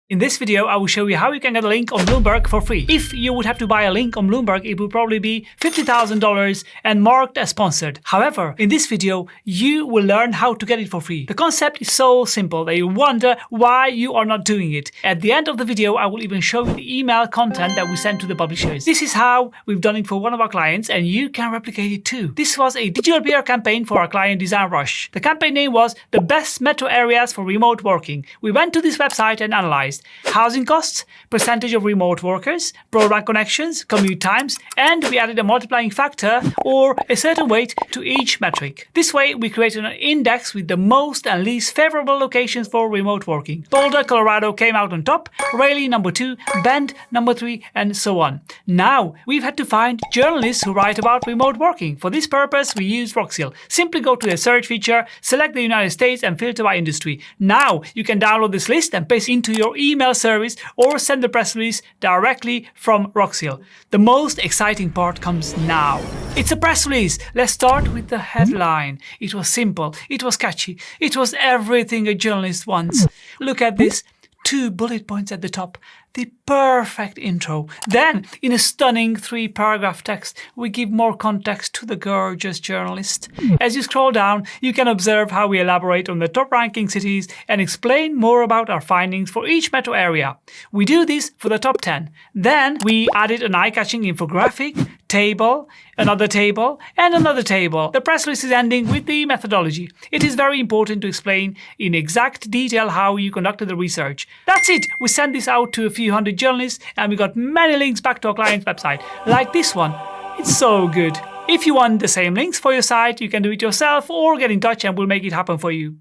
In this video, I will show you how you can get a link on Bloomberg for free. If you would have to buy a link on Bloomberg, it would probably be $50,000 and marked as sponsored. However, in this video, you will learn how to get it for free. The concept is so simple that you wonder why you are not doing it. At the end of the video, I will even show you the email content that we send to the publishers. This is how we've done it for one of our clients, and you can replicate it too. This was a digital PR campaign for our client Design Rush. The campaign name was The Best Metro Areas for Remote Working. We went to this website and analyzed housing costs, percentage of remote workers, broadband connections, commute times, and we added a multiplying factor or a certain weight to each metric. This way, we created an index with the most and least favorable locations for remote working. Boulder, Colorado came out on top, Raleigh number 2, Bend number 3, and so on. Now, we've had to find journalists who write about remote working. For this purpose, we used Roxil. Simply go to the search feature, select the United States, and filter by industry. Now, you can download this list and paste into your email service or send the press release directly from Roxil. The most exciting part comes now. It's a press release. Let's start with the headline. It was simple, it was catchy, it was everything a journalist wants. Look at this. 2 bullet points at the top. The perfect intro. Then, in a stunning 3-paragraph text, we give more context to the gorgeous journalist. As you scroll down, you can observe how we elaborate on the top-ranking cities and explain more about our findings for each metro area. We do this for the top 10. Then, we added an eye-catching infographic, table, another table, and another table. The press release is ending with the methodology. It is very important to explain in exact detail how you conducted the research. That's it! We sent this out to a few hundred journalists and we got many links back to our client's website, like this one. It's so good. If you want the same links for your site, you can do it yourself or get in touch and we'll make it happen for you.